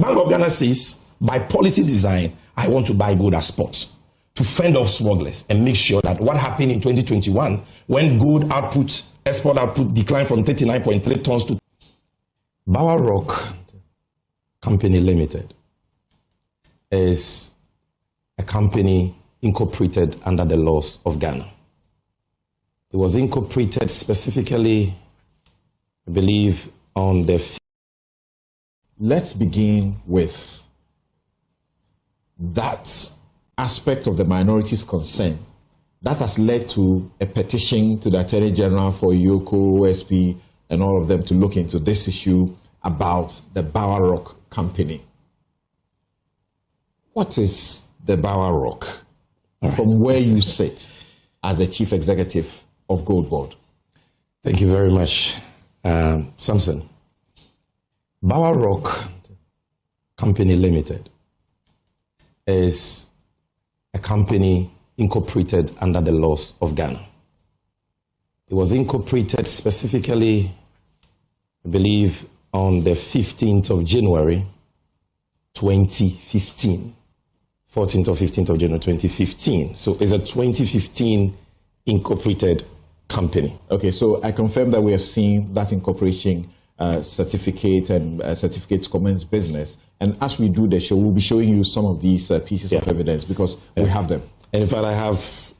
Bank of Ghana says, by policy design, I want to buy gold as spot to fend off smugglers and make sure that what happened in 2021, when gold output, export output declined from 39.3 tons to Bawa Rock Company Limited is a company incorporated under the laws of Ghana. It was incorporated specifically, I believe, on the... Let's begin with that aspect of the minorities' concern that has led to a petition to the Attorney General for Yoko, OSP, and all of them to look into this issue about the Bawa Rock Company. What is the Bawa Rock from where you sit as a chief executive of Gold Board? Thank you very much, Samson. Bawa Rock Company Limited is a company incorporated under the laws of Ghana. It was incorporated specifically, I believe, on the 15th of January, 2015. 14th or 15th of January, 2015. So it's a 2015 incorporated company. Okay, so I confirm that we have seen that incorporation certificate and certificate to commence business. And as we do the show, we'll be showing you some of these pieces of evidence because we have them. And in fact, I have,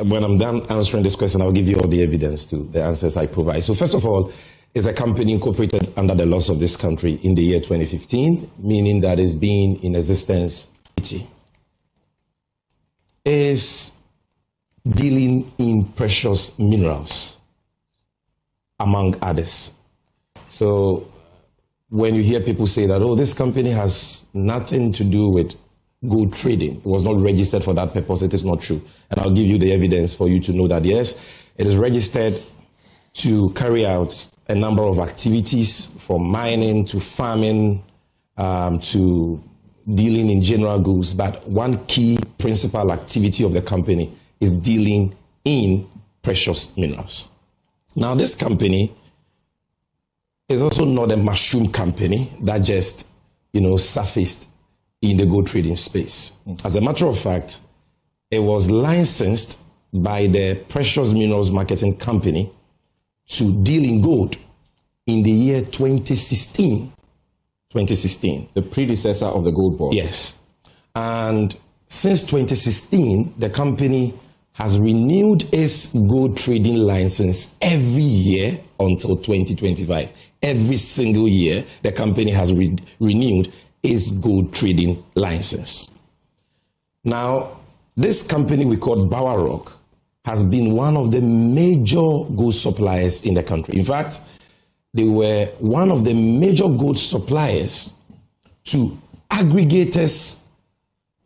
when I'm done answering this question, I'll give you all the evidence to the answers I provide. So first of all, it's a company incorporated under the laws of this country in the year 2015, meaning that it's been in existence. Is dealing in precious minerals, among others. So when you hear people say that, oh, this company has nothing to do with gold trading, it was not registered for that purpose, it is not true. And I'll give you the evidence for you to know that, yes, it is registered to carry out a number of activities from mining to farming to dealing in general goods. But one key principal activity of the company is dealing in precious minerals. Now, this company is also not a mushroom company that just, surfaced in the gold trading space. As a matter of fact, it was licensed by the Precious Minerals Marketing Company to deal in gold in the year 2016. 2016. The predecessor of the Gold Board. Yes. And since 2016, the company has renewed its gold trading license every year until 2025. Every single year, the company has renewed its gold trading license. Now, this company we call Bawa Rock has been one of the major gold suppliers in the country. In fact, they were one of the major gold suppliers to aggregators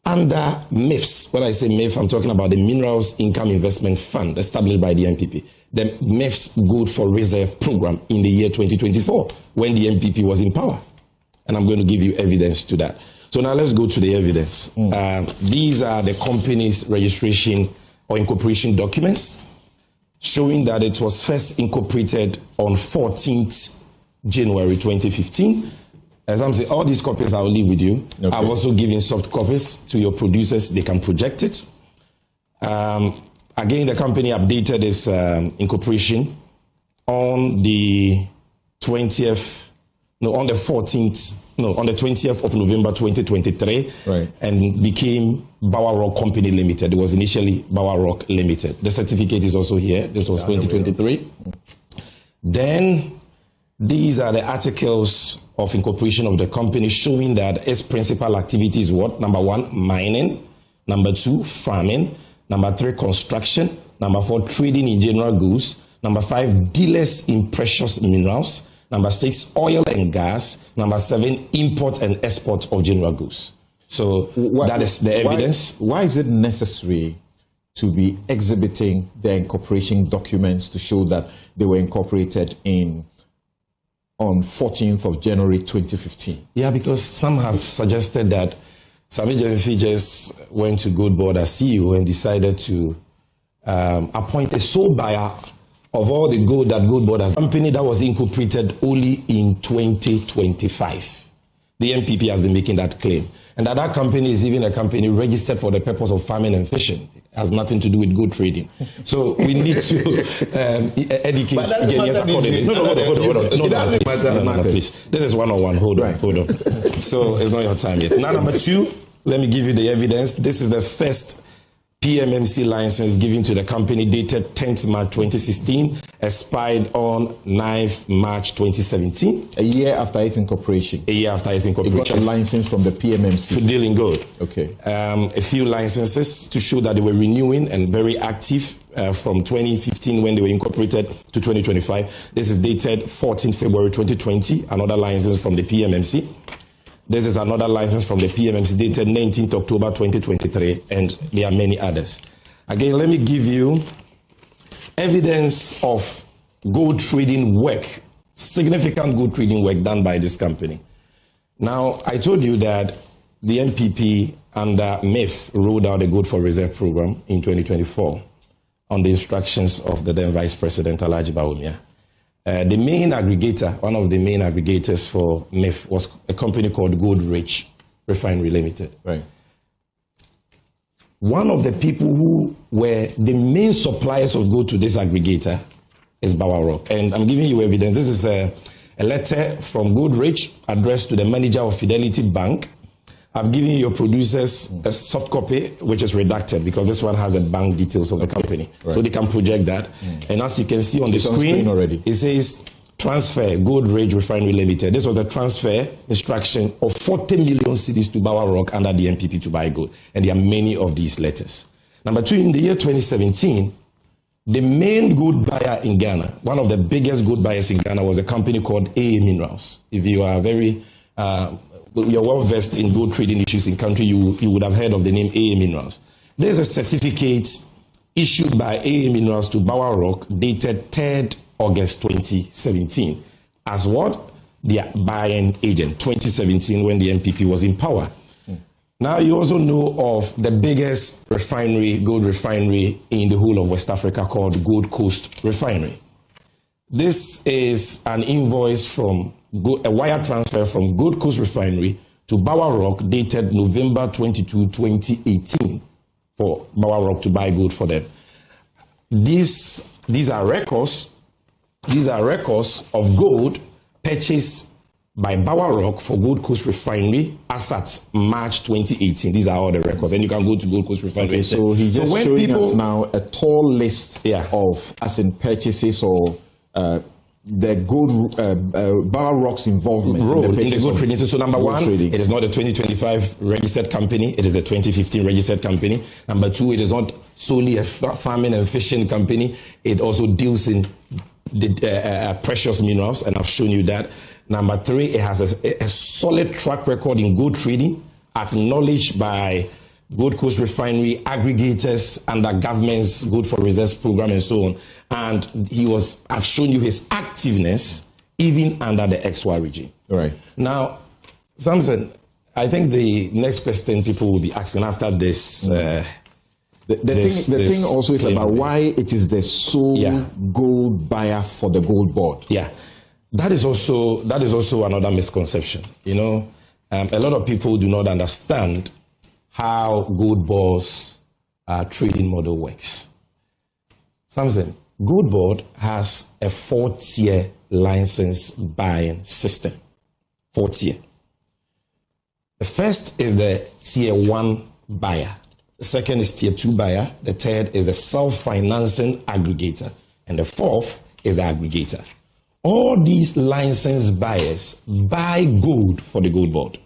under MIFS. When I say MIF, I'm talking about the Minerals Income Investment Fund established by the NPP. The MIFS Gold for Reserve program in the year 2024 when the NPP was in power. And I'm going to give you evidence to that. So now let's go to the evidence. These are the company's registration or incorporation documents showing that it was first incorporated on 14th January 2015. As I'm saying, all these copies I will leave with you. Okay. I've also given soft copies to your producers. They can project it. Again, the company updated its incorporation on the 20th of November 2023, right, and became Bawa Rock Company Limited. It was initially Bawa Rock Limited. The certificate is also here. This was 2023. Then these are the articles of incorporation of the company showing that its principal activity is what? Number 1, mining. Number 2, farming. Number 3, construction. Number 4, trading in general goods. Number 5, dealers in precious minerals. Number 6, oil and gas. Number 7, import and export of general goods. So that is the evidence. Why is it necessary to be exhibiting the incorporation documents to show that they were incorporated on 14th of January 2015? Yeah, because some have suggested that Sammy Gyamfi just went to Gold Board as CEO and decided to appoint a sole buyer of all the gold that Gold Board has. A company that was incorporated only in 2025. The NPP has been making that claim. And that company is even a company registered for the purpose of farming and fishing. It has nothing to do with gold trading. So we need to educate Ghanaians accordingly. No, hold on. Please. This is one-on-one. Hold on. So it's not your time yet. Now, number two, let me give you the evidence. This is the first PMMC license given to the company dated 10th March 2016, expired on 9th March 2017. A year after its incorporation. A year after its incorporation. It got a license from the PMMC. To deal in gold. Okay. A few licenses to show that they were renewing and very active from 2015 when they were incorporated to 2025. This is dated 14th February 2020, another license from the PMMC. This is another license from the PMMC dated 19th October 2023, and there are many others. Again, let me give you evidence of gold trading work, significant gold trading work done by this company. Now, I told you that the NPP under MIF rolled out a Gold for Reserve program in 2024 on the instructions of the then Vice President, Bawa. The main aggregator, one of the main aggregators for MIF was a company called Gold Rich Refinery Limited. Right. One of the people who were the main suppliers of gold to this aggregator is Bawa Rock. And I'm giving you evidence. This is a letter from Gold Rich addressed to the manager of Fidelity Bank. I've given your producers a soft copy, which is redacted because this one has the bank details of the company. Right. So they can project that. And as you can see on the screen already, it says transfer Gold Ridge Refinery Limited. This was a transfer instruction of 40 million cedis to Bawa Rock under the NPP to buy gold. And there are many of these letters. Number two, in the year 2017, the main gold buyer in Ghana, one of the biggest gold buyers in Ghana, was a company called AA Minerals. If you are you're well versed in gold trading issues in country, you would have heard of the name AA Minerals. There's a certificate issued by AA Minerals to Bawa Rock dated 3rd August 2017 as what? Their buying agent, 2017 when the NPP was in power. Now you also know of the biggest refinery, gold refinery in the whole of West Africa called Gold Coast Refinery. This is an invoice from a wire transfer from Gold Coast Refinery to Bawa Rock dated November 22, 2018 for Bawa Rock to buy gold for them. These are records of gold purchased by Bawa Rock for Gold Coast Refinery as at March 2018. These are all the records, and you can go to Gold Coast Refinery. Okay, so he's just showing us now a tall list of as in purchases or the gold Bawa Rock's involvement in the gold trading. So number one, it is not a 2025 registered company. It is a 2015 registered company. Number two, it is not solely a farming and fishing company. It also deals in the precious minerals, and I've shown you that. Number three, it has a solid track record in gold trading, acknowledged by Gold Coast Refinery aggregators under government's Gold for Reserve program and so on. And I've shown you his activeness even under the XY regime. All right. Now, Samson, I think the next question people will be asking after this. The thing also is about why it is the sole gold buyer for the gold board. Yeah. That is also another misconception. You know, a lot of people do not understand how Gold Board's trading model works. Samson, Gold Board has a 4-tier license buying system. 4-tier. The first is the tier 1 buyer. The second is tier 2 buyer. The third is the self-financing aggregator. And the fourth is the aggregator. All these license buyers buy gold for the Gold Board.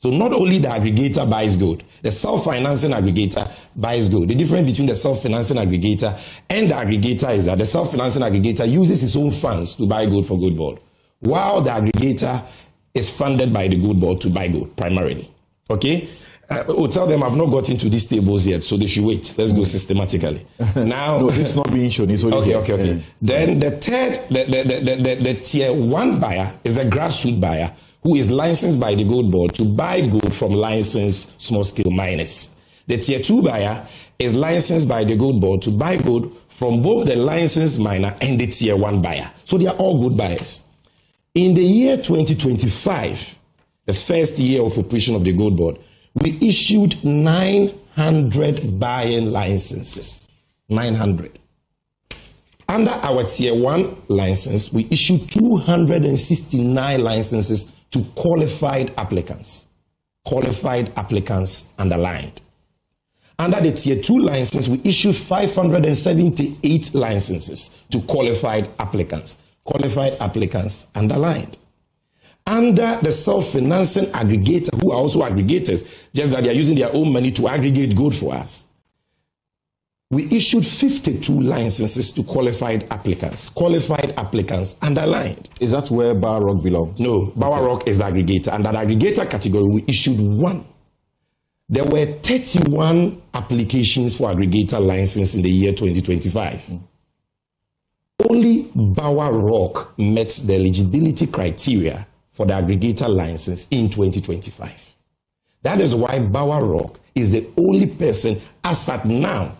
So not only the aggregator buys gold, the self-financing aggregator buys gold. The difference between the self-financing aggregator and the aggregator is that the self-financing aggregator uses his own funds to buy gold for Gold Board, while the aggregator is funded by the Gold Board to buy gold primarily. Okay? Tell them I've not got into these tables yet, so they should wait. Let's go systematically. Now, no, it's not being shown. It's only okay. Then the third, the tier 1 buyer is the grassroots buyer, who is licensed by the Gold Board to buy gold from licensed small-scale miners. The tier 2 buyer is licensed by the Gold Board to buy gold from both the licensed miner and the tier 1 buyer. So they are all gold buyers. In the year 2025, the the first year of operation of the Gold Board, we issued 900 buying licenses. 900. Under our Tier 1 license, we issued 269 licenses to qualified applicants. Qualified applicants underlined. Under the Tier 2 license, we issued 578 licenses to qualified applicants. Qualified applicants underlined. Under the self-financing aggregator, who are also aggregators, just that they are using their own money to aggregate gold for us, we issued 52 licenses to qualified applicants. Qualified applicants underlined. Is that where Bawa Rock belongs? No, Bawa Rock is the aggregator. Under the aggregator category, we issued 1. There were 31 applications for aggregator license in the year 2025. Only Bawa Rock met the eligibility criteria for the aggregator license in 2025. That is why Bawa Rock is the only person as at now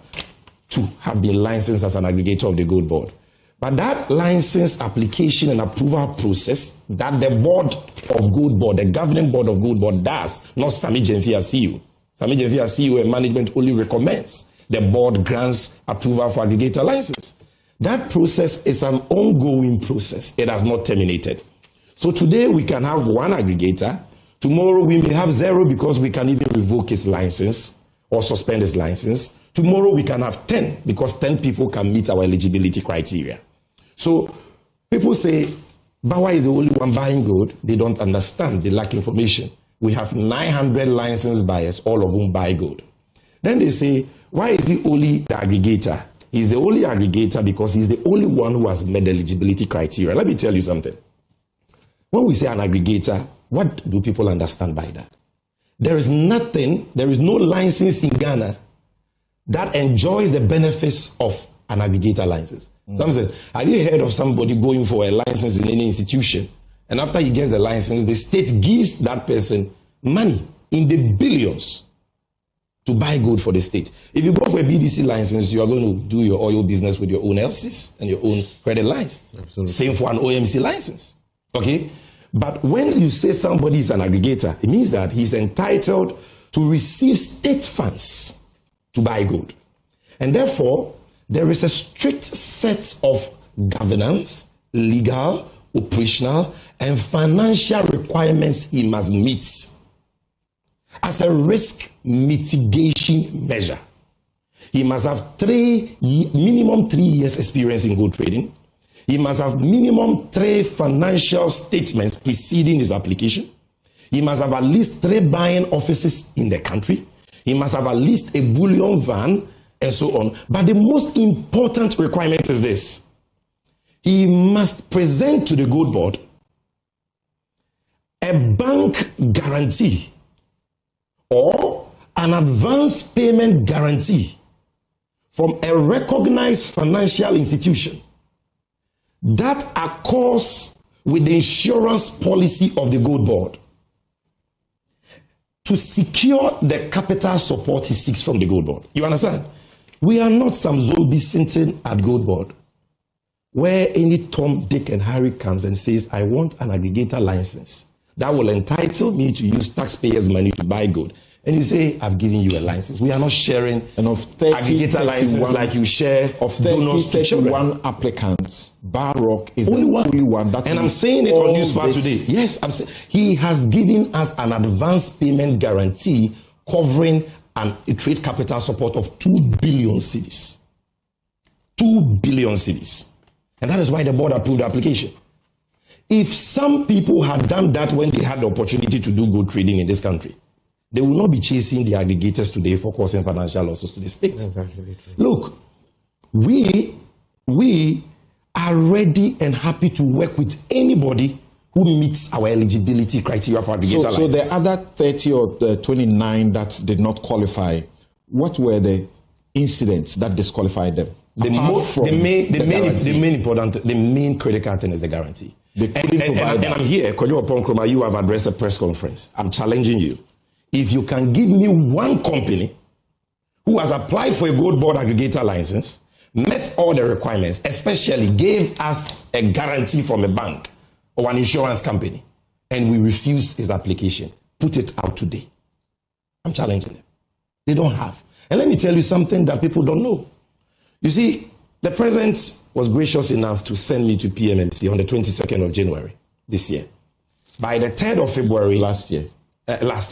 to have been licensed as an aggregator of the Gold Board. But that license application and approval process that the board of Gold Board, the governing board of Gold Board does, not Sammy Gyamfi as CEO. Sammy Gyamfi as CEO and management only recommends. The board grants approval for aggregator license. That process is an ongoing process. It has not terminated. So today we can have 1 aggregator. Tomorrow we may have 0 because we can even revoke his license or suspend his license. Tomorrow we can have 10 because 10 people can meet our eligibility criteria. So people say, Bawa is the only one buying gold. They don't understand. They lack information. We have 900 licensed buyers, all of whom buy gold. Then they say, why is he only the aggregator? He's the only aggregator because he's the only one who has met the eligibility criteria. Let me tell you something. When we say an aggregator, what do people understand by that? There is no license in Ghana that enjoys the benefits of an aggregator license. Some say, have you heard of somebody going for a license in any institution? And after he gets the license, the state gives that person money in the billions to buy gold for the state. If you go for a BDC license, you are going to do your oil business with your own LCs and your own credit lines. Absolutely. Same for an OMC license. Okay? But when you say somebody is an aggregator, it means that he's entitled to receive state funds to buy gold. And therefore, there is a strict set of governance, legal, operational, and financial requirements he must meet as a risk mitigation measure. He must have minimum 3 years experience in gold trading. He must have minimum 3 financial statements preceding his application. He must have at least 3 buying offices in the country. He must have at least a bullion van and so on. But the most important requirement is this. He must present to the Gold Board a bank guarantee or an advance payment guarantee from a recognized financial institution that accords with the insurance policy of the Gold Board to secure the capital support he seeks from the Gold Board. You understand? We are not some zombie sitting at Gold Board where any Tom, Dick, and Harry comes and says, I want an aggregator license that will entitle me to use taxpayers' money to buy gold. And you say, I've given you a license. We are not sharing and of 30, aggregator license like you share of 31 applicants. Bawa Rock is only one. That and I'm saying it on Newsfile today. Yes, I'm saying he has given us an advance payment guarantee covering a trade capital support of 2 billion cedis. 2 billion cedis. And that is why the board approved the application. If some people had done that when they had the opportunity to do gold trading in this country, they will not be chasing the aggregators today for causing financial losses to the state. That's actually true. Look, we are ready and happy to work with anybody who meets our eligibility criteria for aggregator license. So the other 30 or the 29 that did not qualify, what were the incidents that disqualified them? The main critical thing is the guarantee. And I'm here, Kojo Oponkroma, you have addressed a press conference. I'm challenging you. If you can give me one company who has applied for a Gold Board aggregator license, met all the requirements, especially gave us a guarantee from a bank or an insurance company, and we refuse his application. Put it out today. I'm challenging them. They don't have. And let me tell you something that people don't know. You see, the president was gracious enough to send me to PMMC on the 22nd of January this year. By the 3rd of February... Last year,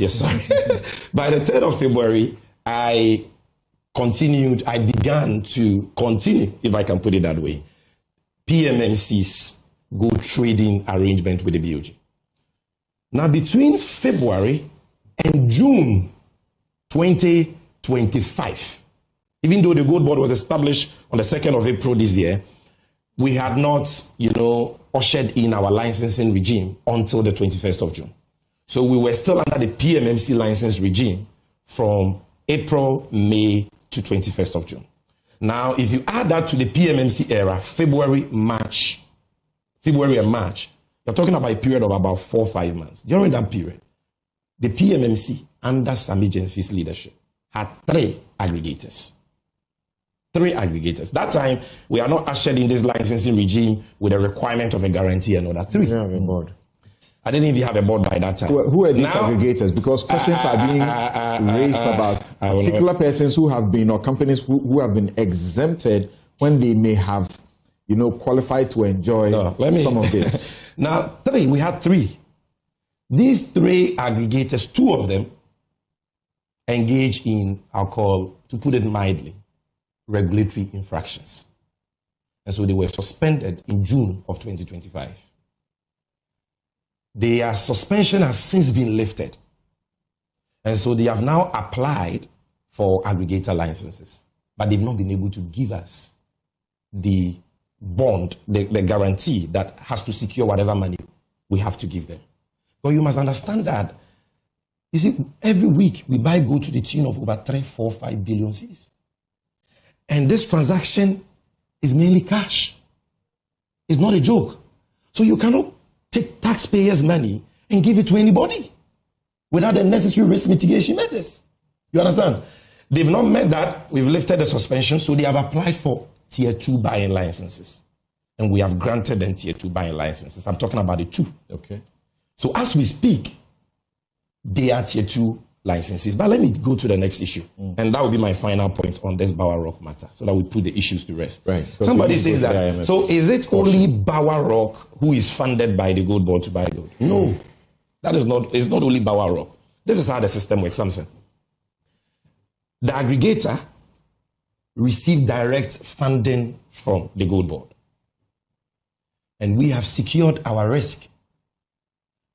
sorry. By the 3rd of February, I began to continue, if I can put it that way, PMMC's gold trading arrangement with the BOG. Now, between February and June 2025, even though the gold board was established on the 2nd of April this year, we had not, ushered in our licensing regime until the 21st of June. So we were still under the PMMC license regime from April, May to 21st of June. Now, if you add that to the PMMC era, February and March, you're talking about a period of about 4 or 5 months. During that period, the PMMC, under Sammy Gyamfi's leadership, had 3 aggregators. 3 aggregators. That time, we are not ushered in this licensing regime with a requirement of a guarantee and other 3. you have a board. I didn't even have a board by that time. Who are these aggregators? Because questions are being raised about particular persons who have been, or companies who have been exempted when they may have, qualified to enjoy some of this. Now, we had 3. These 3 aggregators, 2 of them engage in, I'll call, to put it mildly, regulatory infractions. And so they were suspended in June of 2025. Their suspension has since been lifted. And so they have now applied for aggregator licenses. But they've not been able to give us the bond, the guarantee that has to secure whatever money we have to give them. But you must understand that, you see, every week we buy gold to the tune of over 3, 4, 5 billion cedis. And this transaction is mainly cash. It's not a joke. So you cannot take taxpayers' money and give it to anybody without the necessary risk mitigation measures. You understand? They've not met that. We've lifted the suspension, so they have applied for Tier 2 buying licenses. And we have granted them Tier 2 buying licenses. I'm talking about the 2. Okay. So as we speak, they are Tier 2 licenses. But let me go to the next issue. And that will be my final point on this Bawa Rock matter, so that we put the issues to rest. Right. Somebody says that, so is it only Bawa Rock who is funded by the gold board to buy gold? No. That is not, it's not only Bawa Rock. This is how the system works, Samson. The aggregator received direct funding from the gold board. And we have secured our risk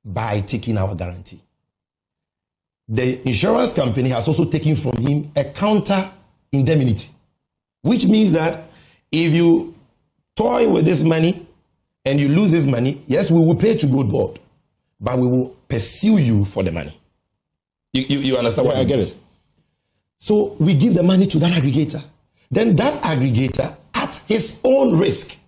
by taking our guarantee. The insurance company has also taken from him a counter indemnity, which means that if you toy with this money and you lose this money, yes, we will pay to gold board, but we will pursue you for the money. You understand what I get it? So we give the money to that aggregator. Then that aggregator, at his own risk,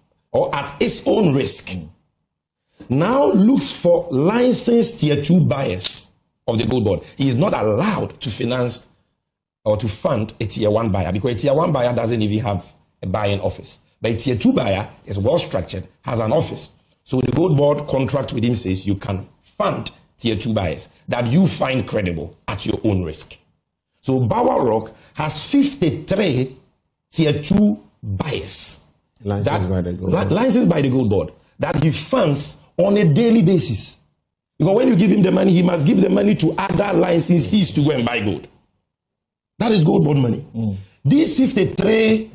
now looks for licensed Tier 2 buyers of the gold board. He is not allowed to finance or to fund a Tier 1 buyer, because a Tier 1 buyer doesn't even have a buying office. But a Tier 2 buyer is well structured, has an office. So the gold board contract with him says you can fund Tier 2 buyers that you find credible at your own risk. So Bawa Rock has 53 Tier 2 buyers licensed by the gold board that he funds on a daily basis. Because when you give him the money, he must give the money to other licensees to go and buy gold. That is gold board money. These 53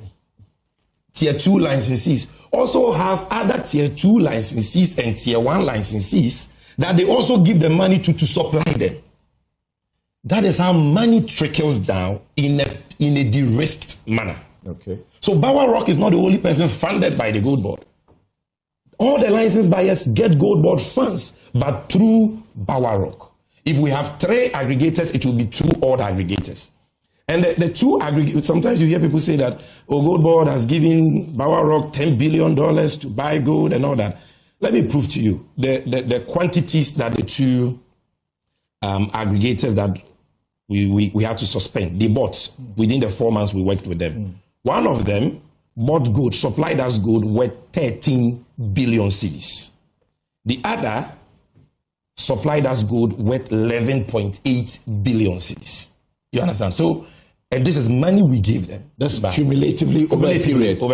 Tier 2 licensees also have other Tier 2 licensees and Tier 1 licensees that they also give the money to supply them. That is how money trickles down in a de-risked manner. Okay. So Bawa Rock is not the only person funded by the gold board. All the license buyers get gold board funds, but through Bawa Rock. If we have 3 aggregators, it will be 2 odd aggregators. And the 2 aggregators, sometimes you hear people say that, gold board has given Bawa Rock $10 billion to buy gold and all that. Let me prove to you the quantities that the 2 aggregators that we had to suspend, they bought within the 4 months we worked with them. One of them bought gold, supplied us gold worth 13 billion cedis. The other supplied us gold worth 11.8 billion cedis. You understand? So, and this is money we gave them. That's cumulatively over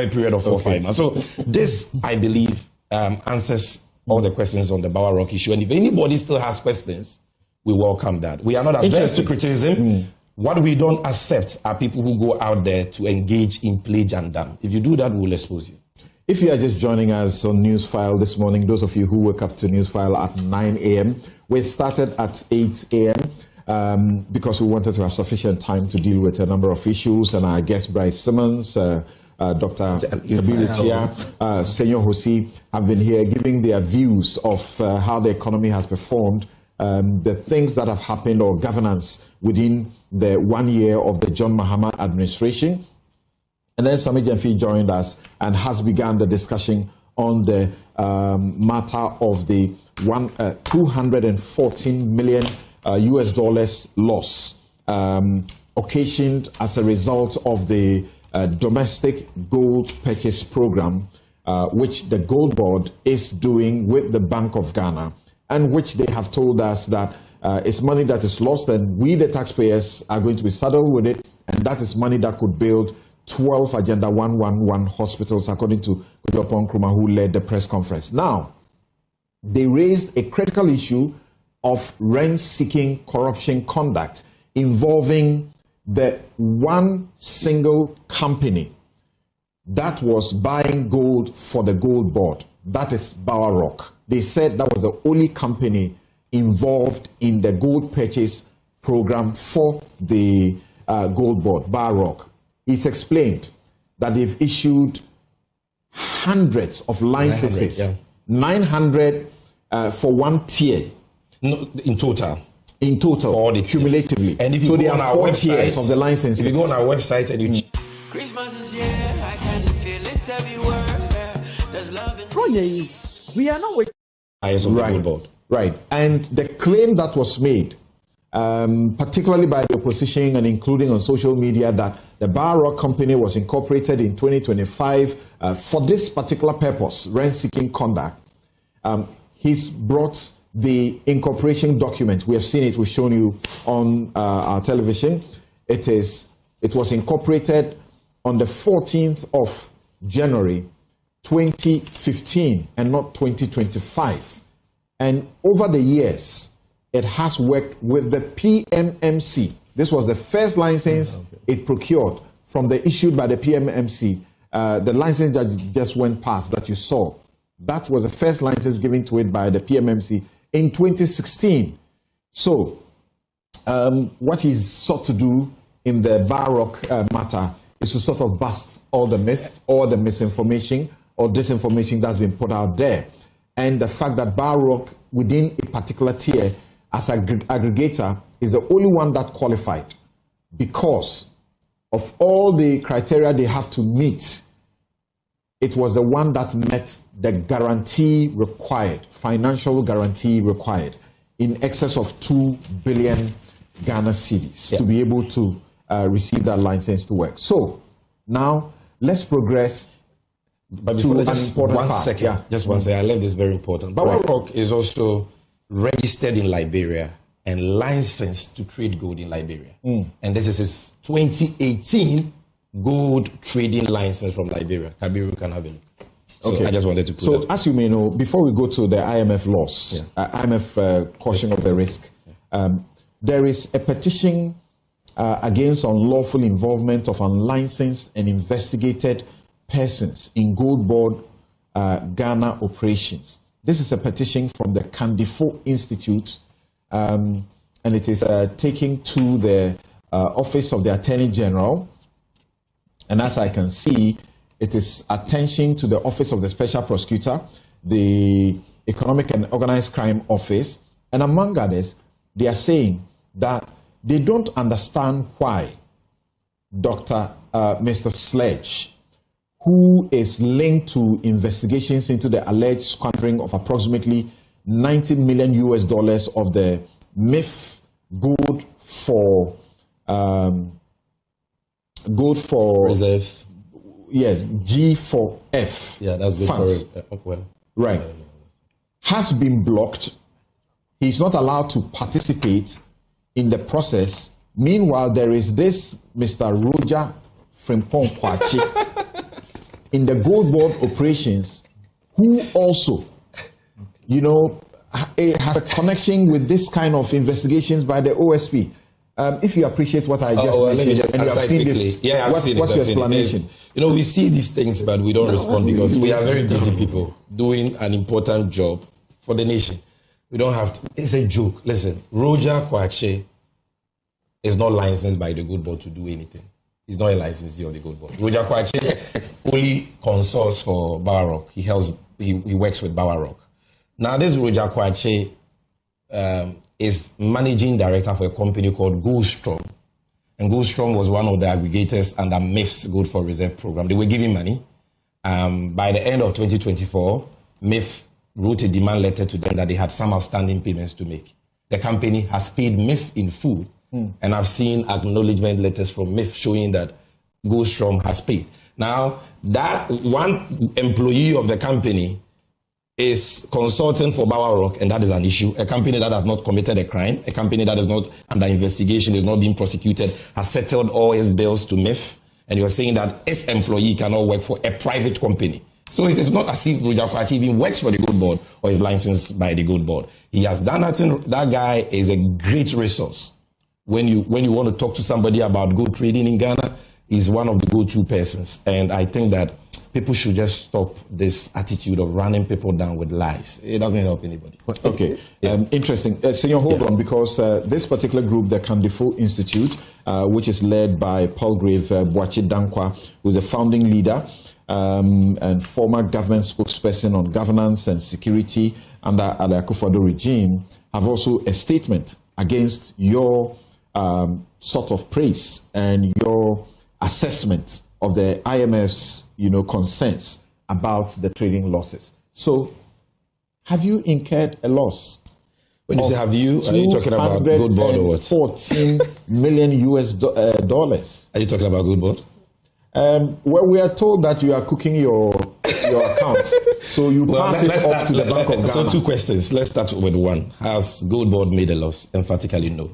a period of 4 or 5 months. So this, I believe, answers all the questions on the Bawa Rock issue. And if anybody still has questions, we welcome that. We are not averse to criticism. What we don't accept are people who go out there to engage in pledge and dam. If you do that, we will expose you. If you are just joining us on Newsfile this morning, those of you who woke up to Newsfile at 9 a.m., we started at 8 a.m. Because we wanted to have sufficient time to deal with a number of issues. And our guest, Bryce Simmons, Dr. Kabiru, Senyor Hosi, have been here giving their views of how the economy has performed, the things that have happened or governance within the 1 year of the John Mahama administration. And then Sammy Gyamfi joined us and has begun the discussion on the matter of the 214 million US dollars loss occasioned as a result of the domestic gold purchase program, which the Gold Board is doing with the Bank of Ghana, and which they have told us that it's money that is lost, and we, the taxpayers, are going to be saddled with it, and that is money that could build 12 Agenda 111 hospitals, according to Kujapon Nkrumah, who led the press conference. Now, they raised a critical issue of rent-seeking corruption conduct involving the one single company that was buying gold for the Gold Board. That is Bawa Rock. They said that was the only company involved in the gold purchase program for the Gold Board, Bawa Rock. It's explained that they've issued hundreds of licenses, 900 for one tier. No, in total. In total, all the cumulatively. And if you so go there on are our 4 website, tiers of the licenses. If you go on our website and you Christmas is here, I can feel it everywhere. There's love in we are not waiting. of the Gold Board. Right. And the claim that was made, particularly by the opposition and including on social media, that the Bawa Rock Company was incorporated in 2025 for this particular purpose, rent-seeking conduct. He's brought the incorporation document. We have seen it. We've shown you on our television. It was incorporated on the 14th of January 2015 and not 2025. And over the years, it has worked with the PMMC. This was the first license it procured from the issued by the PMMC. The license that just went past that you saw, that was the first license given to it by the PMMC in 2016. So, what he's sought to do in the Bawa Rock matter is to sort of bust all the myths, all the misinformation or disinformation that's been put out there. And the fact that Bawa Rock, within a particular tier, as an aggregator, is the only one that qualified because of all the criteria they have to meet. It was the one that met the guarantee required, financial guarantee required, in excess of 2 billion Ghana cedis to be able to receive that license to work. So now let's progress. But before just one second, just one second. I left this very important. Bawa Rock is also registered in Liberia and licensed to trade gold in Liberia. And this is his 2018 gold trading license from Liberia. Kabiru can have a look. So I just wanted to put that. As you may know, before we go to the IMF loss, IMF caution of the risk, there is a petition against unlawful involvement of unlicensed and investigated persons in Gold Board Ghana operations. This is a petition from the Kandifo Institute, and it is taken to the Office of the Attorney General. And as I can see, it is attention to the Office of the Special Prosecutor, the Economic and Organized Crime Office, and among others, they are saying that they don't understand why Mr. Sledge, who is linked to investigations into the alleged squandering of approximately 90 million US dollars of the MIF gold for reserves. Yes, G4F. Yeah, that's good funds, for well. right, has been blocked he's not allowed to participate in the process. Meanwhile, there is this Mr. Roger Frimpong Kwachi in the gold board operations, who also, has a connection with this kind of investigations by the OSP. If you appreciate what I just mentioned, and you have seen this, what's your explanation? We see these things, but we don't respond because we are very busy people doing an important job for the nation. We don't have to. It's a joke. Listen, Roger Kwache is not licensed by the Gold Board to do anything. He's not a licensee of the Gold Board. Roger Kwache only consults for Bawa Rock. He works with Bawa Rock. Now, this Roger Kwache is managing director for a company called Goldstrom. And Goldstrom was one of the aggregators under MIF's Gold for Reserve program. They were giving money. By the end of 2024, MIF wrote a demand letter to them that they had some outstanding payments to make. The company has paid MIF in full. And I've seen acknowledgement letters from MIF showing that Goldstrom has paid. Now, that one employee of the company is consulting for Bawa Rock, and that is an issue. A company that has not committed a crime, a company that is not under investigation, is not being prosecuted, has settled all its bills to MIF, and you're saying that its employee cannot work for a private company. So it is not as if Roger Kwachi even works for the Gold Board or is licensed by the Gold Board. He has done nothing. That guy is a great resource. When you want to talk to somebody about gold trading in Ghana, he's one of the go-to persons. And I think that people should just stop this attitude of running people down with lies. It doesn't help anybody. Okay, interesting. Senor, hold on, because this particular group, the Kandifo Institute, which is led by Palgrave Boachi Dankwa, who's a founding leader and former government spokesperson on governance and security under the Akufo-Addo regime, have also a statement against your sort of praise and your assessment of the IMF's, concerns about the trading losses. So, have you incurred a loss? When you say have you, are you talking about Gold Board or what? $14 million US dollars. Are you talking about Gold Board? Well, we are told that you are cooking your accounts, so you pass it off to the Bank of Ghana. So, two questions. Let's start with one. Has Gold Board made a loss? Emphatically, no.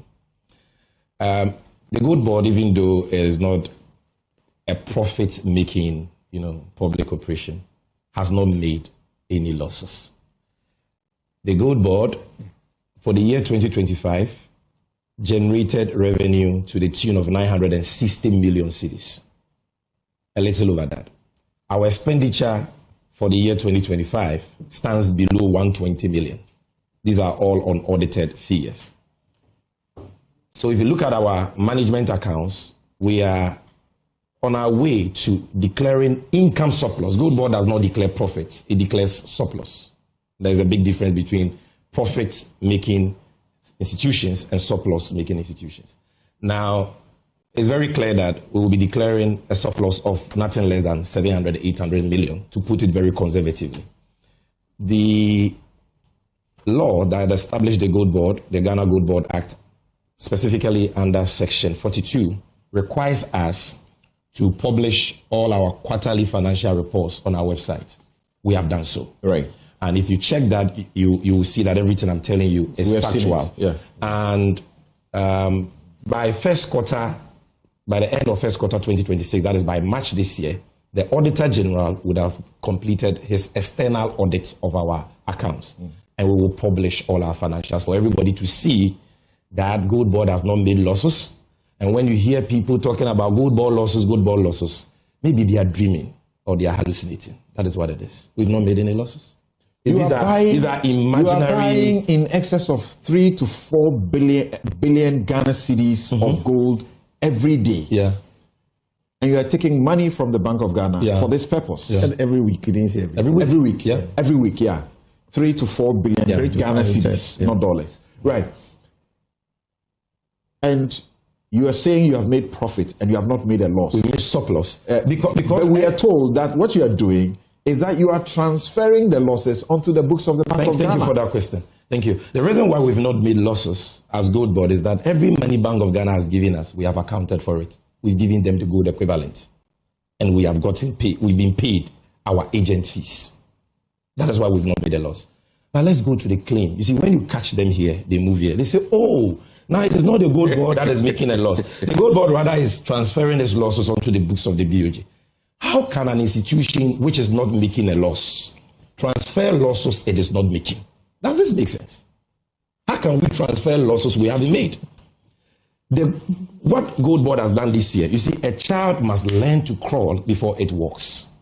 The Gold Board, even though it is not a profit-making, public operation, has not made any losses. The Gold Board, for the year 2025, generated revenue to the tune of 960 million cedis. A little over that. Our expenditure for the year 2025 stands below 120 million. These are all unaudited figures. So if you look at our management accounts, we are on our way to declaring income surplus. Gold Board does not declare profits, it declares surplus. There's a big difference between profit-making institutions and surplus-making institutions. Now, it's very clear that we will be declaring a surplus of nothing less than 700, 800 million, to put it very conservatively. The law that established the Gold Board, the Ghana Gold Board Act, specifically under Section 42, requires us to publish all our quarterly financial reports on our website. We have done so. Right. And if you check that, you will see that everything I'm telling you is factual. Yeah. And by the end of first quarter 2026, that is by March this year, the Auditor General would have completed his external audit of our accounts. And we will publish all our financials for everybody to see that Gold Board has not made losses. And when you hear people talking about Gold Board losses, maybe they are dreaming or they are hallucinating. That is what it is. We've not made any losses. These are imaginary. You are buying in excess of 3 to 4 billion Ghana cedis of gold every day. Yeah. And you are taking money from the Bank of Ghana for this purpose. Yeah. Every week, you didn't say every week. Yeah. Every week, yeah. 3 to 4 billion Ghana cedis, not dollars. Right. And you are saying you have made profit and you have not made a loss. We made surplus. Because but we are told that what you are doing is that you are transferring the losses onto the books of the Bank of Ghana. Thank you for that question. Thank you. The reason why we've not made losses as Gold Board is that every money Bank of Ghana has given us, we have accounted for it. We've given them the gold equivalent. And we have gotten paid. We've been paid our agent fees. That is why we've not made a loss. But let's go to the claim. You see, when you catch them here, they move here. They say, oh, now it is not the gold board that is making a loss. The gold board rather is transferring its losses onto the books of the BOG. How can an institution which is not making a loss transfer losses it is not making? Does this make sense? How can we transfer losses we haven't made? What Gold Board has done this year, you see, a child must learn to crawl before it walks.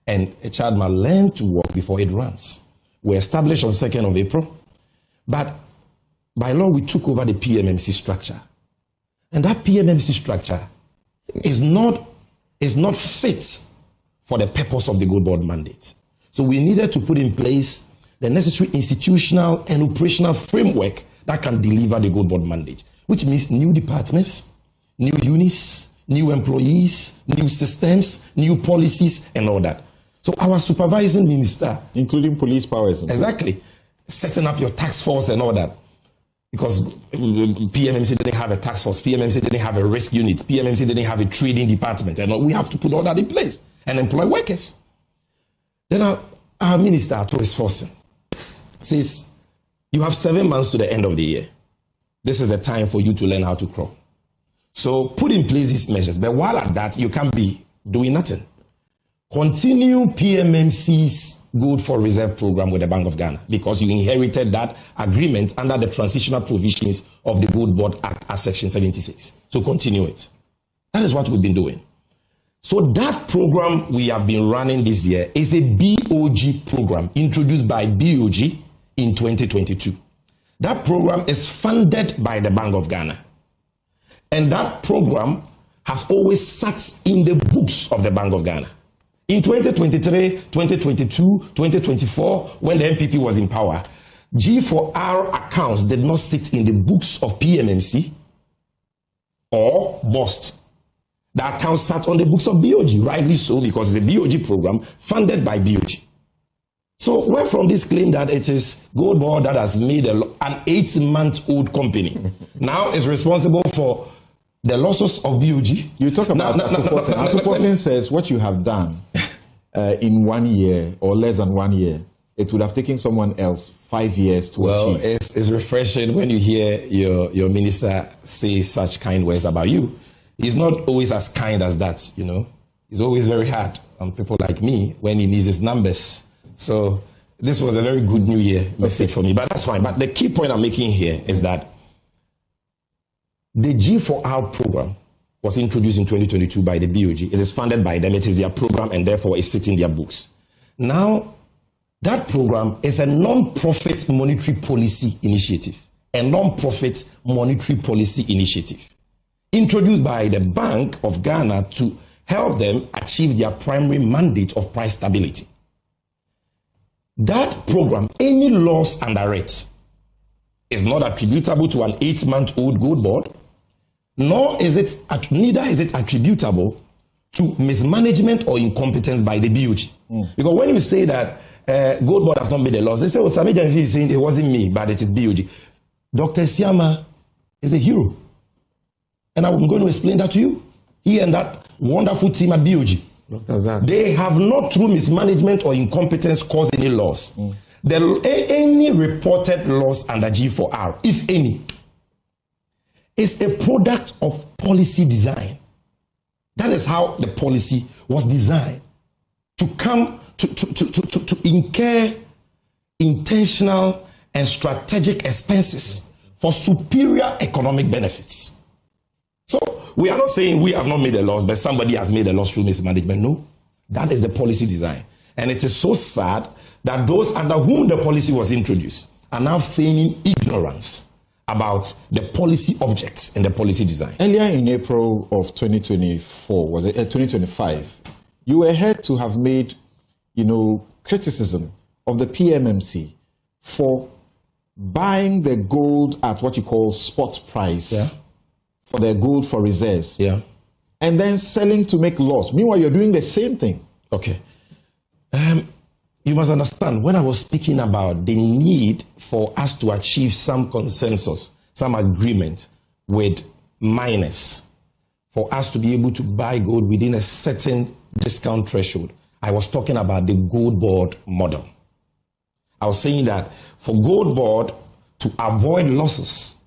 And a child must learn to walk before it runs. We established on 2nd of April. But by law, we took over the PMMC structure. And that PMMC structure is not fit for the purpose of the Gold Board mandate. So we needed to put in place the necessary institutional and operational framework that can deliver the Gold Board mandate, which means new departments, new units, new employees, new systems, new policies, and all that. So our supervising minister, including police powers. Exactly, setting up your task force and all that. Because PMMC didn't have a task force, PMMC didn't have a risk unit, PMMC didn't have a trading department, and we have to put all that in place and employ workers. Then our minister, to his forcing, says, you have 7 months to the end of the year. This is the time for you to learn how to crawl. So put in place these measures. But while at that, you can't be doing nothing. Continue PMMC's Gold for Reserve program with the Bank of Ghana because you inherited that agreement under the transitional provisions of the Gold Board Act as Section 76. So continue it. That is what we've been doing. So that program we have been running this year is a BOG program introduced by BOG in 2022. That program is funded by the Bank of Ghana. And that program has always sat in the books of the Bank of Ghana. In 2023, 2022, 2024, when the NPP was in power, G4R accounts did not sit in the books of PMMC or BOST. The accounts sat on the books of BOG, rightly so, because it's a BOG program funded by BOG. So where from this claim that it is Gold Board that has made an 8-month-old company now is responsible for the losses of BOG? You talk about Atuforsen says what you have done in 1 year or less than 1 year, it would have taken someone else 5 years to achieve. Well, it's refreshing when you hear your minister say such kind words about you. He's not always as kind as that, you know. He's always very hard on people like me when he needs his numbers. So this was a very good New Year message for me, but that's fine. But the key point I'm making here is that the G4R program was introduced in 2022 by the BOG. It is funded by them. It is their program and therefore it sits in their books. Now, that program is a non-profit monetary policy initiative. A non-profit monetary policy initiative introduced by the Bank of Ghana to help them achieve their primary mandate of price stability. That program, any loss under it, is not attributable to an 8-month-old Gold Board, neither is it attributable to mismanagement or incompetence by the BOG. Because when you say that Gold Board has not made a loss, they say, oh, Sammy Gyamfi is saying it wasn't me, but it is BOG. Dr. Siama is a hero. And I'm going to explain that to you. He and that wonderful team at BOG. They have not, through mismanagement or incompetence, caused any loss. Any reported loss under G4R, if any, is a product of policy design. That is how the policy was designed to come to incur intentional and strategic expenses for superior economic benefits. So we are not saying we have not made a loss, but somebody has made a loss through mismanagement. No, that is the policy design. And it is so sad that those under whom the policy was introduced are now feigning ignorance about the policy objects and the policy design. Earlier in April of 2024, was it 2025, you were heard to have made, criticism of the PMMC for buying the gold at what you call spot price for their gold for reserves. And then selling to make loss. Meanwhile, you're doing the same thing. Okay. You must understand, when I was speaking about the need for us to achieve some consensus, some agreement with miners, for us to be able to buy gold within a certain discount threshold, I was talking about the Gold Board model. I was saying that for Gold Board to avoid losses,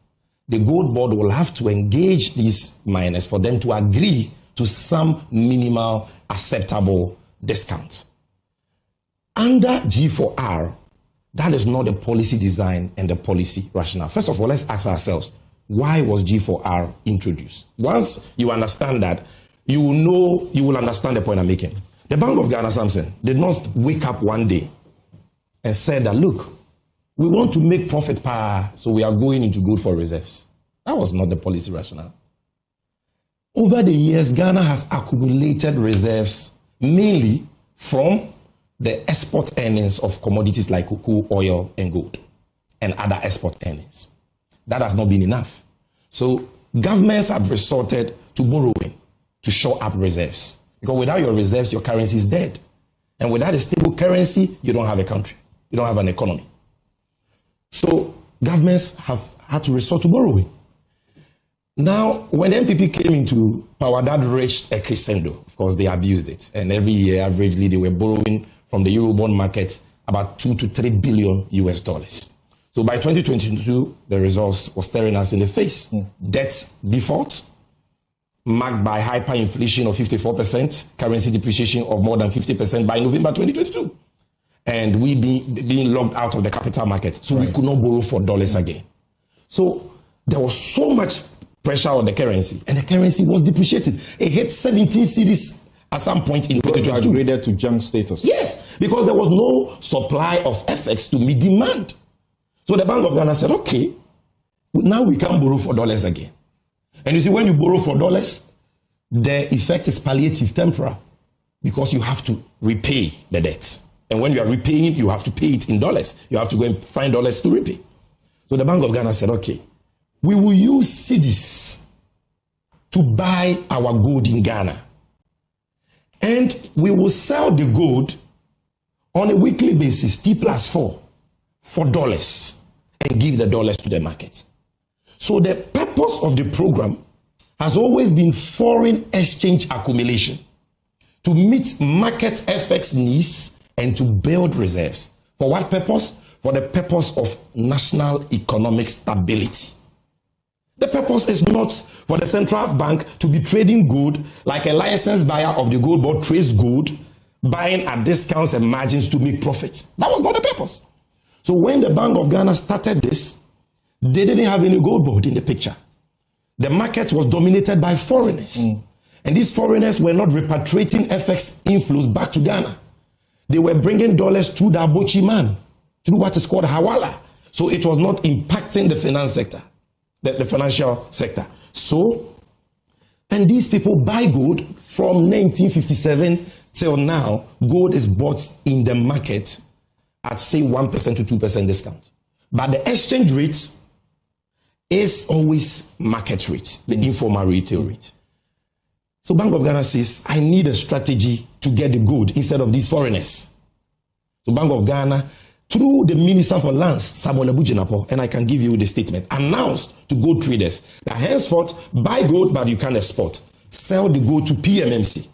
the Gold Board will have to engage these miners for them to agree to some minimal acceptable discount. Under G4R, that is not the policy design and the policy rationale. First of all, let's ask ourselves, why was G4R introduced? Once you understand that, you will understand the point I'm making. The Bank of Ghana, Samson, did not wake up one day and said that, look, we want to make profit so we are going into gold for reserves. That was not the policy rationale. Over the years, Ghana has accumulated reserves mainly from the export earnings of commodities like cocoa, oil, and gold, and other export earnings. That has not been enough. So governments have resorted to borrowing to shore up reserves. Because without your reserves, your currency is dead. And without a stable currency, you don't have a country. You don't have an economy. So governments have had to resort to borrowing. Now, when the NPP came into power, that reached a crescendo. Of course, they abused it. And every year, averagely, they were borrowing from the Eurobond market about 2 to 3 billion US dollars. So by 2022, the results were staring us in the face. Debt default, marked by hyperinflation of 54%, currency depreciation of more than 50% by November 2022. And we being locked out of the capital market. So we could not borrow for dollars again. So there was so much pressure on the currency, and the currency was depreciated. It hit 17 cities at some point in 2022. Upgraded to junk status. Yes, because there was no supply of FX to meet demand. So the Bank of Ghana said, okay, now we can't borrow for dollars again. And you see, when you borrow for dollars, the effect is palliative, temporal, because you have to repay the debt. And when you are repaying, you have to pay it in dollars. You have to go and find dollars to repay. So the Bank of Ghana said, okay, we will use cedis to buy our gold in Ghana. And we will sell the gold on a weekly basis, T+4, for dollars, and give the dollars to the market. So the purpose of the program has always been foreign exchange accumulation to meet market FX needs and to build reserves. For what purpose? For the purpose of national economic stability. The purpose is not for the central bank to be trading gold like a licensed buyer of the Gold Board trades gold, buying at discounts and margins to make profit. That was not the purpose. So when the Bank of Ghana started this, they didn't have any Gold Board in the picture. The market was dominated by foreigners. And these foreigners were not repatriating FX inflows back to Ghana. They were bringing dollars through the Abochi man, through what is called Hawala. So it was not impacting the finance sector, the financial sector. So, and these people buy gold from 1957 till now. Gold is bought in the market at, say, 1% to 2% discount. But the exchange rate is always market rate, the informal retail rate. So Bank of Ghana says, I need a strategy to get the gold instead of these foreigners. So Bank of Ghana, through the Minister for Lands, Samuel Abujinapo, and I can give you the statement, announced to gold traders that henceforth, buy gold, but you can't export. Sell the gold to PMMC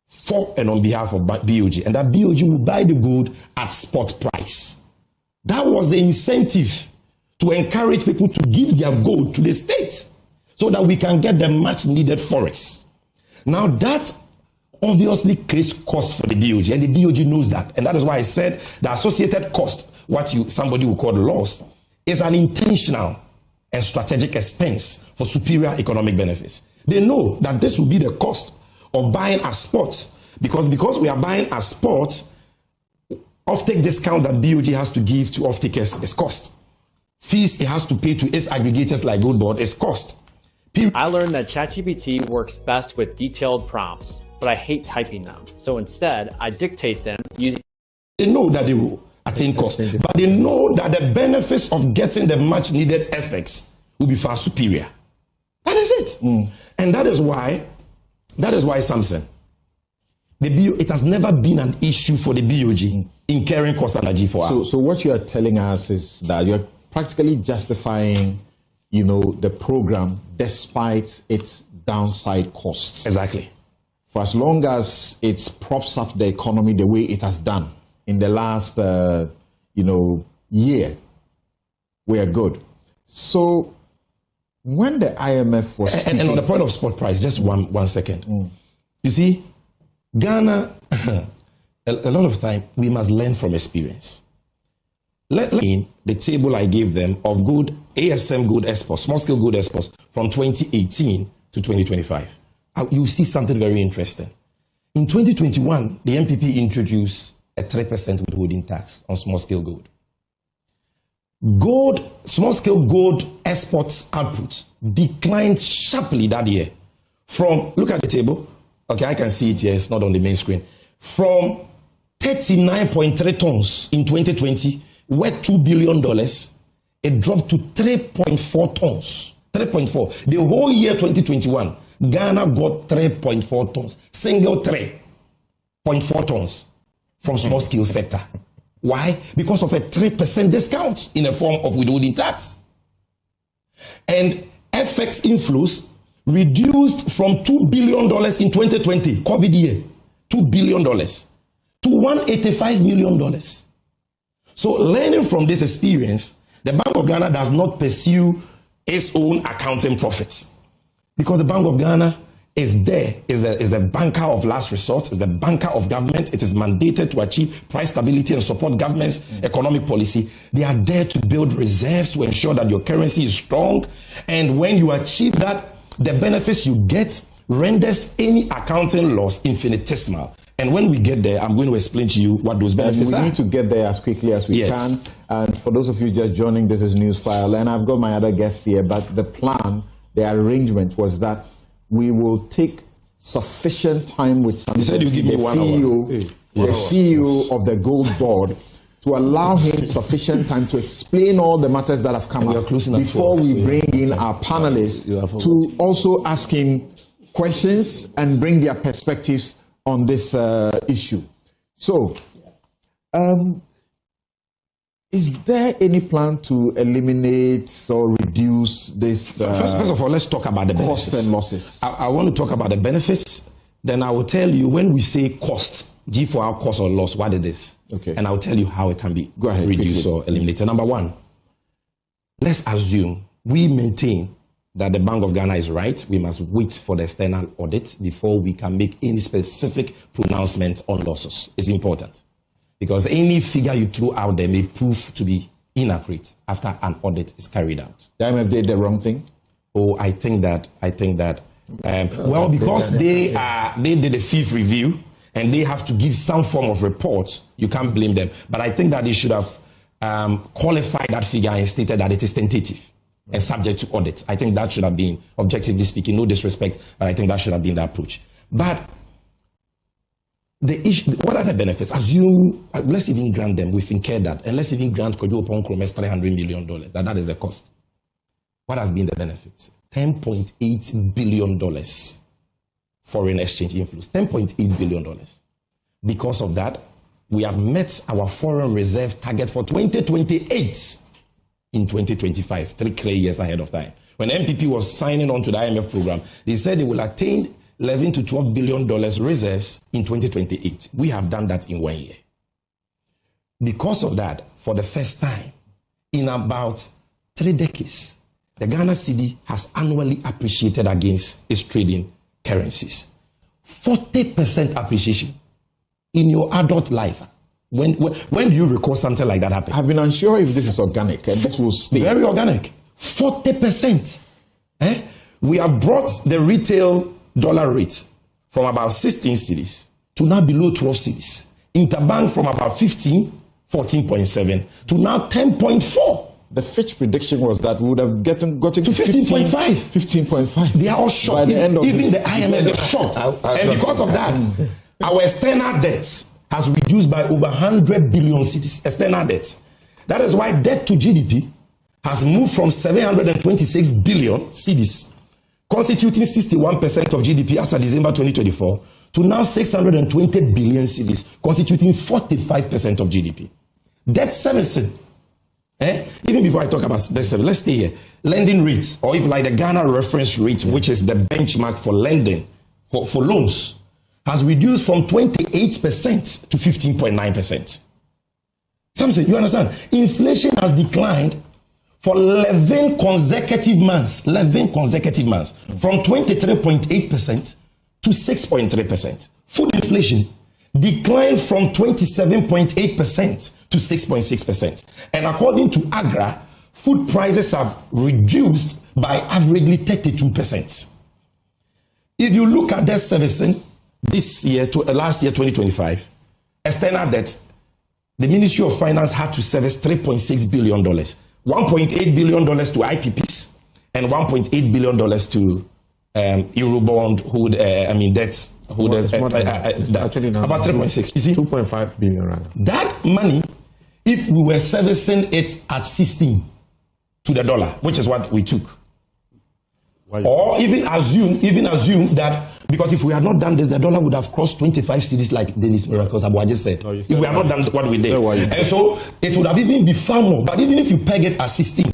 for and on behalf of BOG. And that BOG will buy the gold at spot price. That was the incentive to encourage people to give their gold to the state so that we can get the much needed forex. Now that obviously creates cost for the BOG, and the BOG knows that. And that is why I said the associated cost, what somebody would call loss, is an intentional and strategic expense for superior economic benefits. They know that this will be the cost of buying at spot, because we are buying at spot, offtake discount that BOG has to give to offtakers is cost. Fees it has to pay to its aggregators like Gold Board is cost. I learned that ChatGPT works best with detailed prompts, but I hate typing them. So instead, I dictate them using... They know that they will attain cost, but they know that the benefits of getting the much needed FX will be far superior. That is it. And that is why Samson, it has never been an issue for the BOG in carrying costs under G4R. So what you are telling us is that you're practically justifying, the program despite its downside costs. Exactly. For as long as it props up the economy the way it has done in the last, year, we are good. So when the IMF was and on the point of spot price, just one second. You see, Ghana, a lot of time, we must learn from experience. Let me the table I gave them of good ASM good exports, small scale good exports from 2018 to 2025. You see something very interesting. In 2021, the NPP introduced a 3% withholding tax on small scale gold. Small scale gold exports output declined sharply that year. Look at the table. Okay, I can see it here. It's not on the main screen. From 39.3 tons in 2020, worth $2 billion, it dropped to 3.4 tons. 3.4. The whole year 2021, Ghana got 3.4 tons. Single 3.4 tons from small scale sector. Why? Because of a 3% discount in the form of withholding tax. And FX inflows reduced from $2 billion in 2020, COVID year, $2 billion, to $185 million. So learning from this experience, the Bank of Ghana does not pursue its own accounting profits. Because the Bank of Ghana is the banker of last resort, is the banker of government. It is mandated to achieve price stability and support government's economic policy. They are there to build reserves to ensure that your currency is strong. And when you achieve that, the benefits you get renders any accounting loss infinitesimal. And when we get there, I'm going to explain to you what those benefits are. We need to get there as quickly as we can. And for those of you just joining, this is Newsfile. And I've got my other guests here. But the plan, the arrangement was that we will take sufficient time with Sammy. You said you give me 1 hour. The CEO of the Gold Board, to allow him sufficient time to explain all the matters that have come up before we bring in our panelists to also ask him questions and bring their perspectives on this issue. So, is there any plan to eliminate or reduce this? First of all, let's talk about the cost benefits and losses. I want to talk about the benefits. Then I will tell you when we say cost, G for our cost or loss, what it is. Okay. And I'll tell you how it can be reduced quickly. or eliminated. Number one, let's assume we maintain that the Bank of Ghana is right. We must wait for the external audit before we can make any specific pronouncement on losses. It's important because any figure you throw out there may prove to be inaccurate after an audit is carried out. The IMF did the wrong thing? Oh, I think that, well, because they did a fifth review and they have to give some form of report, you can't blame them. But I think that they should have qualified that figure and stated that it is tentative and subject to audit. I think that should have been, objectively speaking, no disrespect, but I think that should have been the approach. But the issue, what are the benefits? Assume, let's even grant them, we've incurred that, and let's even grant Kojo Oponkrom's $300 million, that is the cost. What has been the benefits? $10.8 billion foreign exchange inflows, $10.8 billion. Because of that, we have met our foreign reserve target for 2028 in 2025, 3 clear years ahead of time. When NPP was signing on to the IMF program, they said they will attain $11 to $12 billion reserves in 2028. We have done that in 1 year. Because of that, for the first time in about 3 decades, the Ghana cedi has annually appreciated against its trading currencies. 40% appreciation in your adult life. When do you recall something like that happen? I've been unsure if this is organic and this will stay. Very organic. 40%. We have brought the retail dollar rate from about 16 cedis to now below 12 cedis. Interbank from about 15, 14.7 to now 10.4. The Fitch prediction was that we would have gotten to 15.5. 15.5. They are all shocked. Even the IMF is shocked. And because of that, our external debts has reduced by over 100 billion cedis. External debt. That is why debt to GDP has moved from 726 billion cedis, constituting 61% of GDP as of December 2024, to now 620 billion cedis, constituting 45% of GDP. Debt servicing. Even before I talk about debt servicing, let's stay here. Lending rates, or even like the Ghana reference rate, which is the benchmark for lending, for loans, has reduced from 28% to 15.9%. Something, you understand? Inflation has declined for 11 consecutive months. 11 consecutive months. From 23.8% to 6.3%. Food inflation declined from 27.8% to 6.6%. And according to Agra, food prices have reduced by averagely 32%. If you look at debt servicing this year to last year, 2025, external debt, the Ministry of Finance had to service $3.6 billion, $1.8 billion to IPPs, and $1.8 billion to Eurobond debts. Actually now about 3.6. You see, 2.5 billion rather. That money, if we were servicing it at 16 to the dollar, which is what we took, or even assume that, because if we had not done this, the dollar would have crossed 25 cities like Dennis Miracles Abu just said. If we had not done what we did, and so it would have even been far more. But even if you peg it at 16,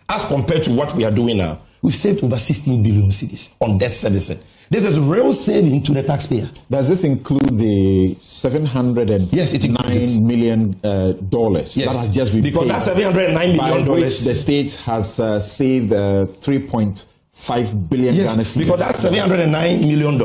as compared to what we are doing now, we've saved over 16 billion cities on debt servicing. This is real saving to the taxpayer. Does this include the $709 million yes, that has just been because paid? Because that $709 million, by which the state has saved 3.5 billion Ghana cedis. Because that $709 million,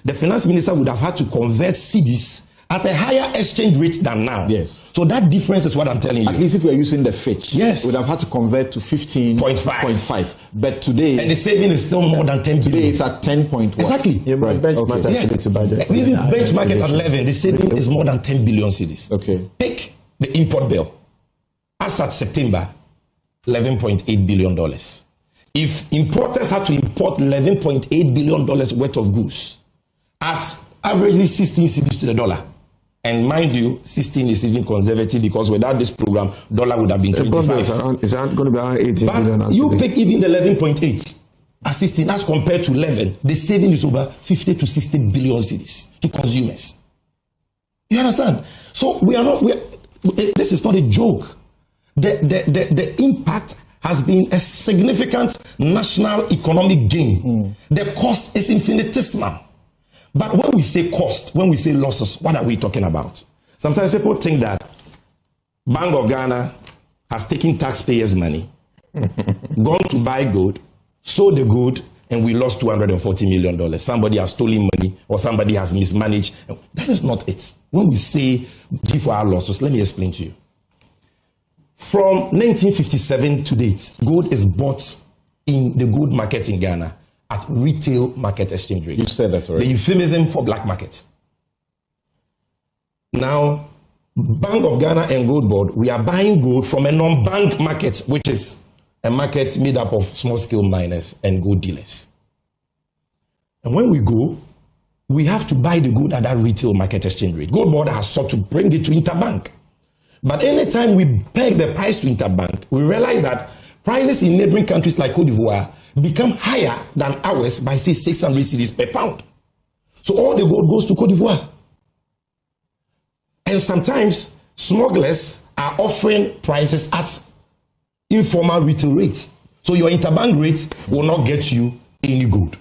the finance minister would have had to convert cedis at a higher exchange rate than now. Yes. So that difference is what I'm telling you. At least if we are using the Fitch, yes, we would have had to convert to 15.5. But today, and the saving is still more than 10 billion. Today it's at 10.1. Exactly. Yeah, right. Benchmark actually to budget. Even benchmark it at 11, the saving is more than 10 billion cedis. Okay. Take the import bill. As at September, $11.8 billion. If importers had to import $11.8 billion worth of goods at averagely 16 cedis to the dollar, and mind you, 16 is even conservative because without this program, dollar would have been 25. It's going to be around 18 billion. But you pick even the 11.8 at 16 as compared to 11, the saving is over 50 to 60 billion cedis to consumers. You understand? So this is not a joke. The impact has been a significant national economic gain. The cost is infinitesimal. But when we say cost, when we say losses, what are we talking about? Sometimes people think that Bank of Ghana has taken taxpayers' money, gone to buy gold, sold the gold, and we lost $240 million. Somebody has stolen money or somebody has mismanaged. That is not it. When we say G for our losses, let me explain to you. From 1957 to date, gold is bought in the gold market in Ghana at retail market exchange rate. You said that already. The euphemism for black market. Now, Bank of Ghana and Gold Board, we are buying gold from a non-bank market, which is a market made up of small-scale miners and gold dealers. And when we go, we have to buy the gold at that retail market exchange rate. Gold Board has sought to bring it to interbank. But anytime we peg the price to interbank, we realize that prices in neighboring countries like Cote d'Ivoire become higher than ours by, say, 600 cedis per pound. So all the gold goes to Cote d'Ivoire. And sometimes smugglers are offering prices at informal retail rates. So your interbank rate will not get you any gold.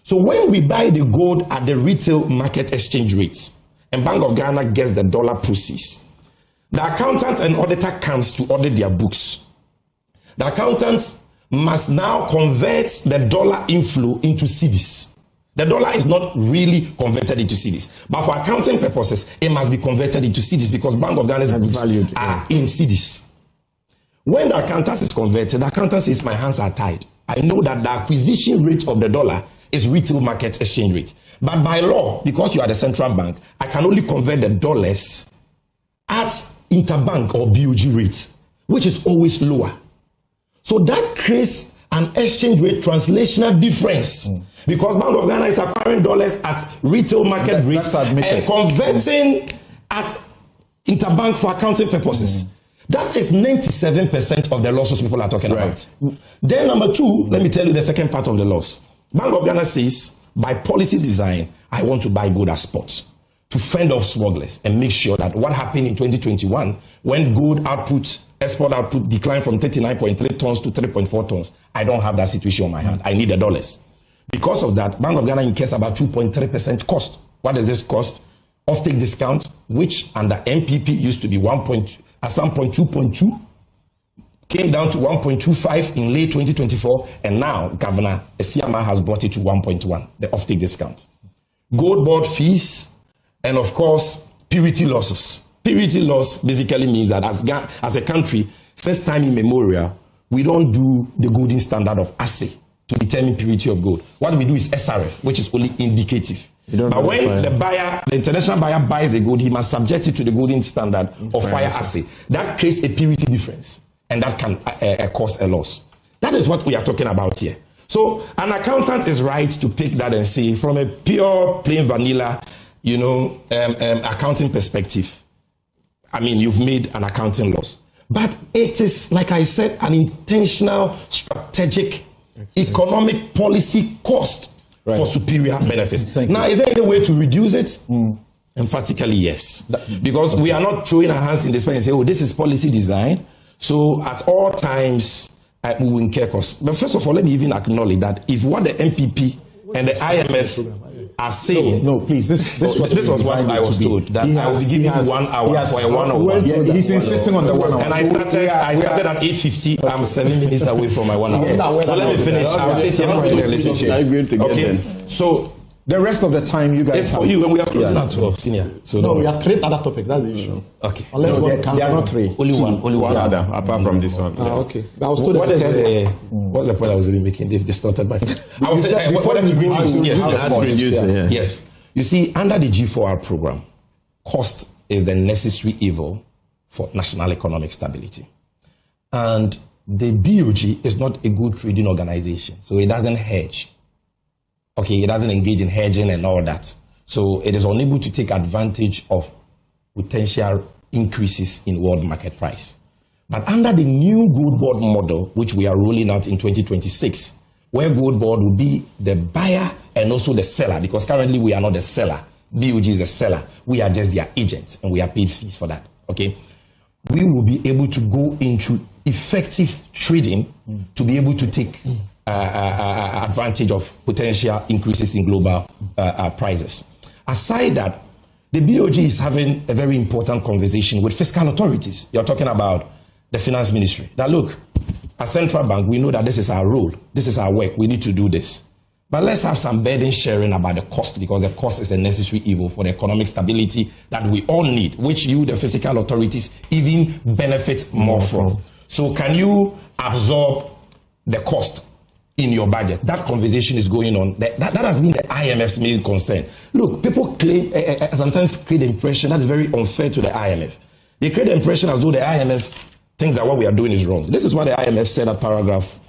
So when we buy the gold at the retail market exchange rates, and Bank of Ghana gets the dollar proceeds, the accountant and auditor comes to audit their books. The accountant must now convert the dollar inflow into cedis. The dollar is not really converted into cedis, but for accounting purposes, it must be converted into cedis because Bank of Ghana's books are in cedis. When the accountant is converted, the accountant says, my hands are tied. I know that the acquisition rate of the dollar is retail market exchange rate. But by law, because you are the central bank, I can only convert the dollars at interbank or BOG rates, which is always lower. So that creates an exchange rate translational difference because Bank of Ghana is acquiring dollars at retail market rates and converting at interbank for accounting purposes. That is 97% of the losses people are talking about. Then number two, let me tell you the second part of the loss. Bank of Ghana says, by policy design, I want to buy gold at spot to fend off smugglers and make sure that what happened in 2021 when gold output, export output declined from 39.3 tons to 3.4 tons, I don't have that situation on my hand. I need the dollars. Because of that, Bank of Ghana incurs about 2.3% cost. What does this cost? Offtake discount, which under NPP used to be 1.2 at some point 2.2, came down to 1.25 in late 2024, and now Governor Esiama has brought it to 1.1, the offtake discount. Gold board fees, and of course, purity losses. Purity loss basically means that as a country, since time immemorial, we don't do the golden standard of assay to determine purity of gold. What we do is SRF, which is only indicative. But when the international buyer buys the gold, he must subject it to the golden standard of fire assay. That creates a purity difference, and that can cause a loss. That is what we are talking about here. So an accountant is right to pick that and say, from a pure, plain vanilla, accounting perspective, I mean, you've made an accounting loss. But it is, like I said, an intentional, strategic, economic policy cost for superior benefits. Now, is there any way to reduce it? Emphatically, yes. Because we are not throwing our hands in the space and say, oh, this is policy design. So at all times, we will incur costs. But first of all, let me even acknowledge that if what the NPP and the IMF are saying... No, please, this was what I was told, that I will be giving 1 hour for a one-on-one. Yeah, he's insisting on the 1 hour. And I started at 8:50. I'm 7 minutes away from my 1 hour. So let me finish. I'll say something. Okay, so... The rest of the time, you guys... It's for you, and we are closing at 12, senior. So No, we have 3 other topics. That's the issue. Okay. Unless one comes. There are not 3. Only one. Other, apart from this one. Okay. I was told What's the point I was really making? They've distorted my... I was saying, what I'm reducing. Yes. You see, under the G4R program, cost is the necessary evil for national economic stability. And the BOG is not a good trading organization, so it doesn't hedge. Okay, it doesn't engage in hedging and all that. So it is unable to take advantage of potential increases in world market price. But under the new gold board model, which we are rolling out in 2026, where gold board will be the buyer and also the seller, because currently we are not the seller. BOG is the seller. We are just their agents, and we are paid fees for that. Okay, we will be able to go into effective trading to be able to take advantage of potential increases in global prices. Aside that, the BOG is having a very important conversation with fiscal authorities. You're talking about the finance ministry. That look, as central bank, we know that this is our role. This is our work. We need to do this. But let's have some burden sharing about the cost, because the cost is a necessary evil for the economic stability that we all need, which you, the fiscal authorities, even benefit more from. So can you absorb the cost in your budget? That conversation is going on. That has been the IMF's main concern. Look, people claim, sometimes create the impression that is very unfair to the IMF. They create the impression as though the IMF thinks that what we are doing is wrong. This is what the IMF said at paragraph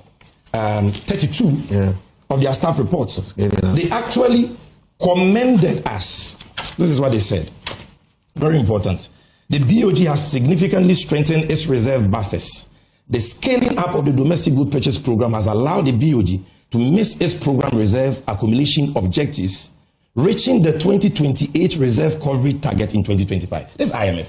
32 of their staff reports. They actually commended us. This is what they said. Very important. The BOG has significantly strengthened its reserve buffers. The scaling up of the domestic good purchase program has allowed the BOG to miss its program reserve accumulation objectives, reaching the 2028 reserve coverage target in 2025. This is IMF.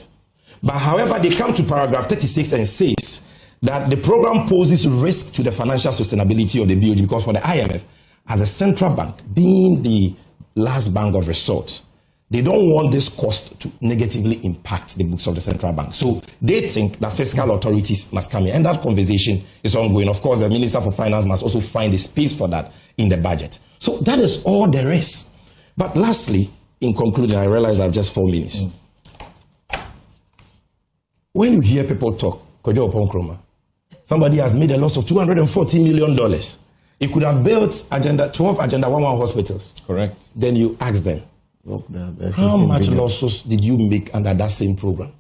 But however, they come to paragraph 36 and says that the program poses risk to the financial sustainability of the BOG, because for the IMF, as a central bank, being the last bank of resort, they don't want this cost to negatively impact the books of the central bank. So they think that fiscal authorities must come in. And that conversation is ongoing. Of course, the Minister for Finance must also find a space for that in the budget. So that is all there is. But lastly, in concluding, I realize I have just 4 minutes. When you hear people talk, Kojo Oponkroma, somebody has made a loss of $240 million. He could have built 12 Agenda 11 hospitals. Correct. Then you ask them, how much losses did you make under that same program?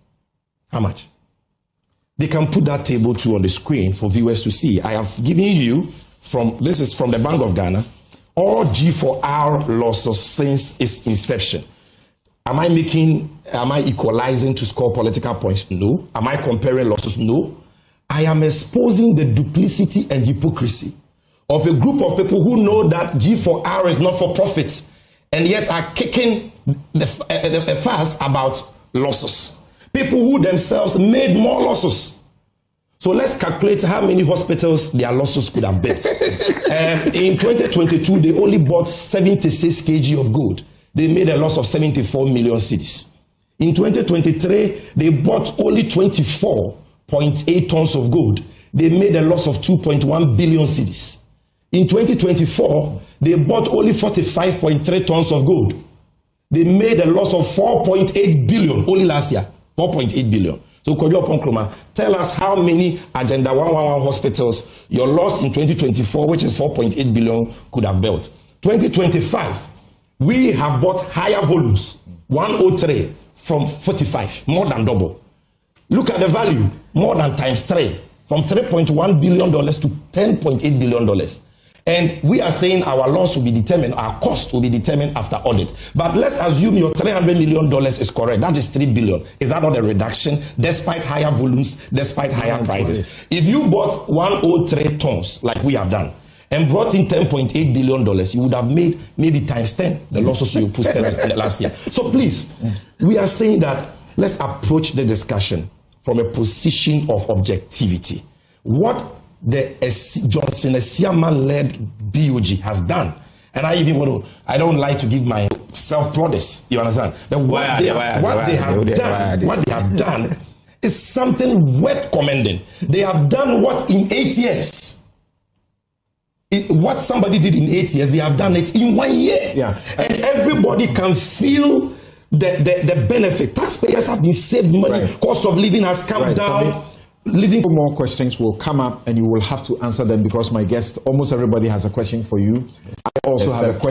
How much? They can put that table too on the screen for viewers to see. I have given you this is from the Bank of Ghana, all G4R losses since its inception. Am I equalizing to score political points? No. Am I comparing losses? No. I am exposing the duplicity and hypocrisy of a group of people who know that G4R is not for profit, and yet are kicking the fuss about losses. People who themselves made more losses. So let's calculate how many hospitals their losses could have built. In 2022, they only bought 76 kg of gold. They made a loss of 74 million cedis. In 2023, they bought only 24.8 tons of gold. They made a loss of 2.1 billion cedis. In 2024, they bought only 45.3 tons of gold. They made a loss of 4.8 billion only last year. 4.8 billion. So, Kodjo Ponkroma, tell us how many Agenda 111 hospitals your loss in 2024, which is 4.8 billion, could have built. 2025, we have bought higher volumes, 103 from 45, more than double. Look at the value, more than times 3, from $3.1 billion to $10.8 billion. And we are saying our loss will be determined, our cost will be determined after audit. But let's assume your $300 million is correct. That is $3 billion. Is that not a reduction despite higher volumes, despite higher prices? If you bought 103 tons like we have done and brought in $10.8 billion, you would have made maybe times 10 the losses you posted last year. So please, we are saying that let's approach the discussion from a position of objectivity. What the Johnson Esiaman-led BOG has done, and I don't like to give myself plaudits, you understand? But what they have done is something worth commending. They have done what in 8 years? What somebody did in 8 years, they have done it in 1 year. Yeah. And everybody can feel the benefit. Taxpayers have been saved money, right. Cost of living has come down. More questions will come up and you will have to answer them because my guest, almost everybody has a question for you. I also have a question.